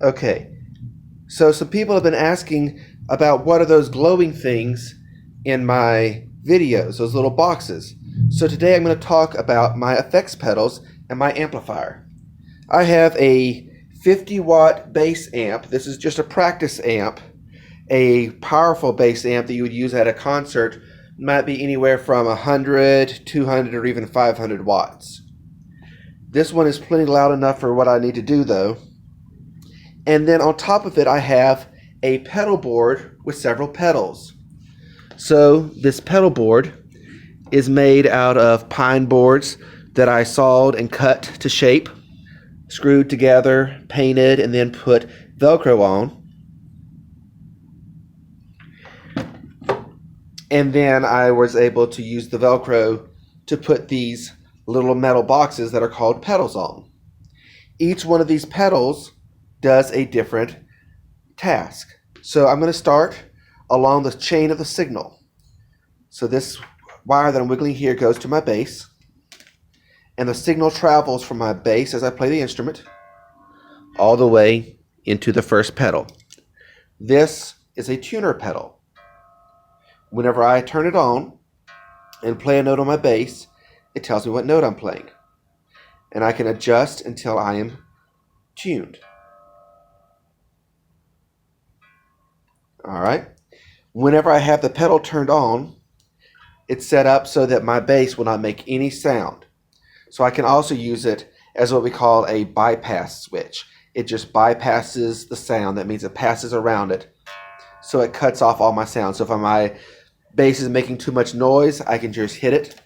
Okay, so some people have been asking about what are those glowing things in my videos, those little boxes. So today I'm going to talk about my effects pedals and my amplifier. I have a 50 watt bass amp. This is just a practice amp. A powerful bass amp that you would use at a concert might be anywhere from 100, 200, or even 500 watts. This one is plenty loud enough for what I need to do though. And then on top of it I have a pedal board with several pedals. So this pedal board is made out of pine boards that I sawed and cut to shape, screwed together, painted, and then put Velcro on. And then I was able to use the Velcro to put these little metal boxes that are called pedals on. Each one of these pedals does a different task. So I'm going to start along the chain of the signal. So this wire that I'm wiggling here goes to my bass, and the signal travels from my bass as I play the instrument all the way into the first pedal. This is a tuner pedal. Whenever I turn it on and play a note on my bass, it tells me what note I'm playing. And I can adjust until I am tuned. Alright. Whenever I have the pedal turned on, it's set up so that my bass will not make any sound. So I can also use it as what we call a bypass switch. It just bypasses the sound. That means it passes around it. So it cuts off all my sound. So if my bass is making too much noise, I can just hit it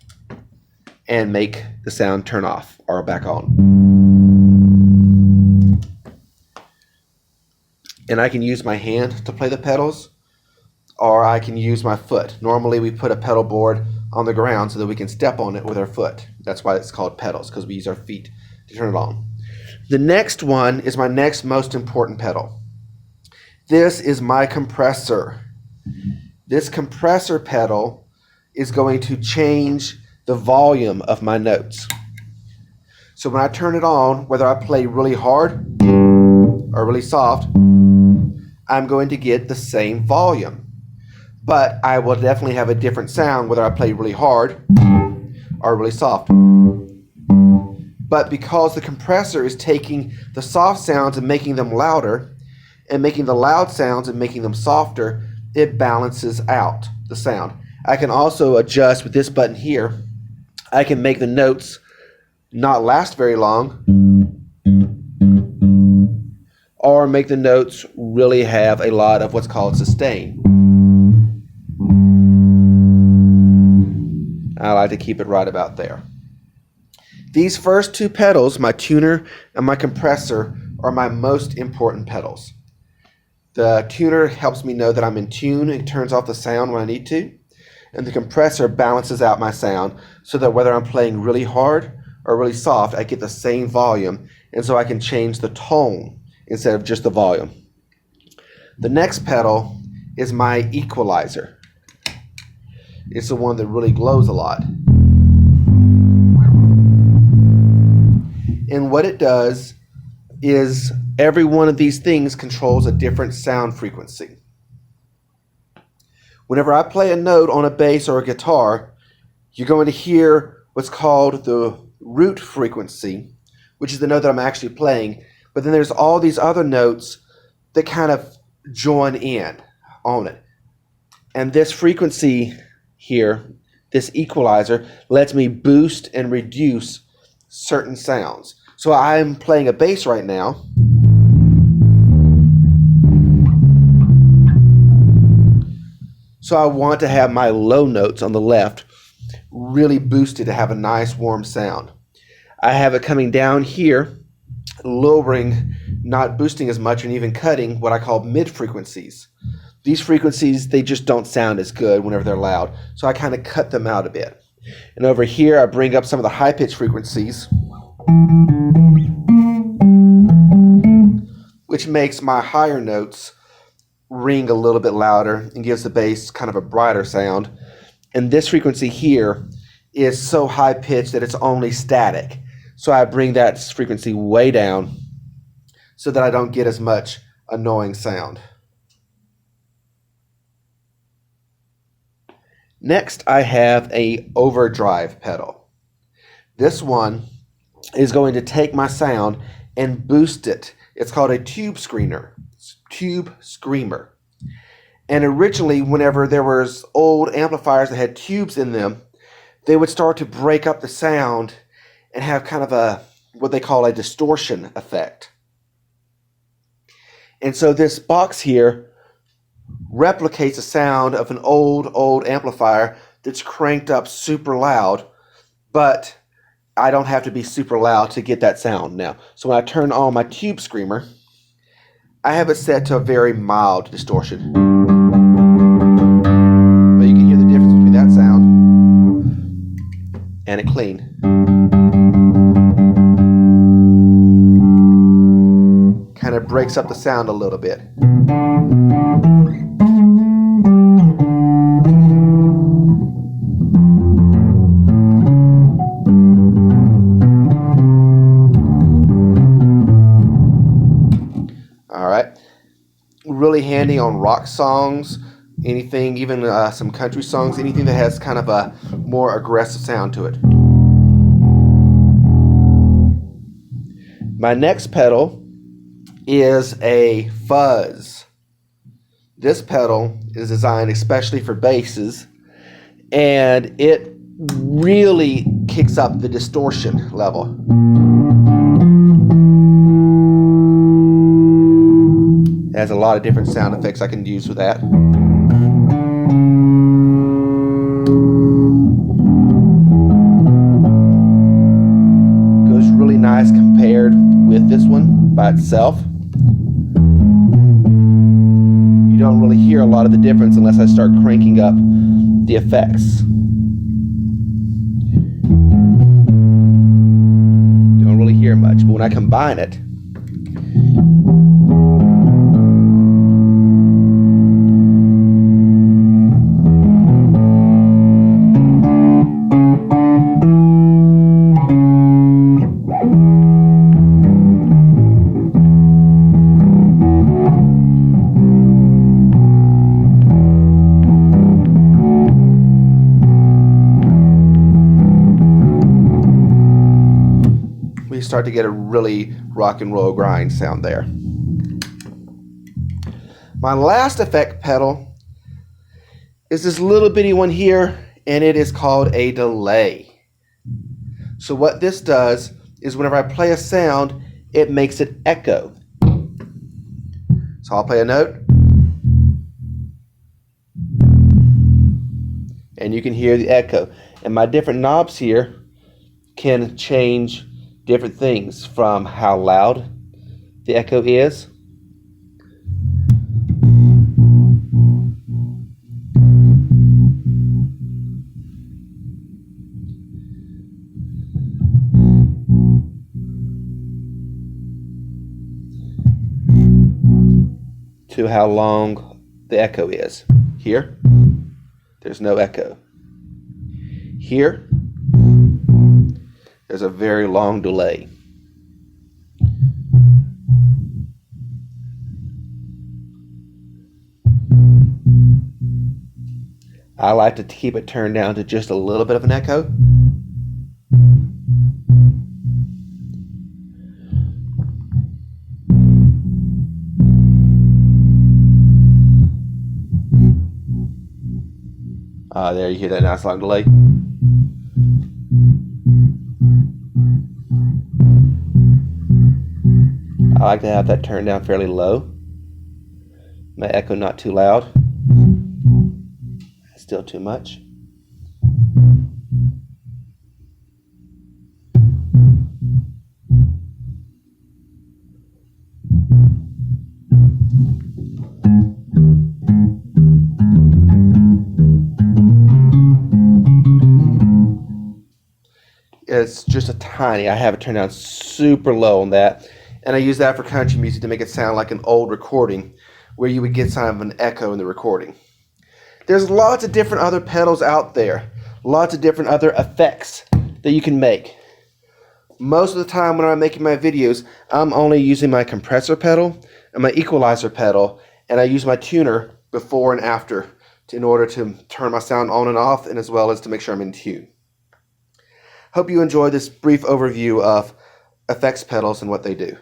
and make the sound turn off or back on. And I can use my hand to play the pedals, or I can use my foot. Normally we put a pedal board on the ground so that we can step on it with our foot. That's why it's called pedals, because we use our feet to turn it on. The next one is my next most important pedal. This is my compressor. This compressor pedal is going to change the volume of my notes. So when I turn it on, whether I play really hard or really soft, I'm going to get the same volume. But I will definitely have a different sound whether I play really hard or really soft. But because the compressor is taking the soft sounds and making them louder, and making the loud sounds and making them softer, it balances out the sound. I can also adjust with this button here. I can make the notes not last very long, or make the notes really have a lot of what's called sustain. I like to keep it right about there. These first two pedals, my tuner and my compressor, are my most important pedals. The tuner helps me know that I'm in tune and turns off the sound when I need to. And the compressor balances out my sound so that whether I'm playing really hard or really soft, I get the same volume. And so I can change the tone instead of just the volume. The next pedal is my Equalizer. It's the one that really glows a lot. And what it does is every one of these things controls a different sound frequency. Whenever I play a note on a bass or a guitar, you're going to hear what's called the root frequency, which is the note that I'm actually playing. But then there's all these other notes that kind of join in on it. And this frequency here, this equalizer, lets me boost and reduce certain sounds. So I'm playing a bass right now. So I want to have my low notes on the left really boosted to have a nice warm sound. I have it coming down here, lowering, not boosting as much, and even cutting what I call mid frequencies. These frequencies, they just don't sound as good whenever they're loud. So I kind of cut them out a bit. And over here I bring up some of the high pitch frequencies, which makes my higher notes ring a little bit louder and gives the bass kind of a brighter sound. And this frequency here is so high pitched that it's only static. So I bring that frequency way down so that I don't get as much annoying sound. Next, I have a overdrive pedal. This one is going to take my sound and boost it. It's called a tube screamer. And originally, whenever there was old amplifiers that had tubes in them, they would start to break up the sound and have kind of a what they call a distortion effect. And so this box here replicates the sound of an old amplifier that's cranked up super loud, but I don't have to be super loud to get that sound now. So when I turn on my tube screamer, I have it set to a very mild distortion. But you can hear the difference between that sound and a clean. Kind of breaks up the sound a little bit. All right, really handy on rock songs, anything, even some country songs, anything that has kind of a more aggressive sound to it. My next pedal is a fuzz. This pedal is designed especially for basses, and it really kicks up the distortion level. It has a lot of different sound effects I can use with that. Goes really nice compared with this one by itself. You don't really hear a lot of the difference unless I start cranking up the effects. Don't really hear much, but when I combine it, we start to get a really rock and roll grind sound there. My last effect pedal is this little bitty one here, and it is called a delay. So what this does is whenever I play a sound, it makes it echo. So I'll play a note, and you can hear the echo. And my different knobs here can change different things from how loud the echo is, to how long the echo is. Here, there's no echo. Here, there's a very long delay. I like to keep it turned down to just a little bit of an echo. There you hear that nice long delay. I like to have that turned down fairly low. My echo not too loud. Still too much. It's just a tiny, I have it turned down super low on that, and I use that for country music to make it sound like an old recording where you would get some of an echo in the recording. There's lots of different other pedals out there, lots of different other effects that you can make. Most of the time when I'm making my videos, I'm only using my compressor pedal and my equalizer pedal, and I use my tuner before and after in order to turn my sound on and off, and as well as to make sure I'm in tune. Hope you enjoyed this brief overview of effects pedals and what they do.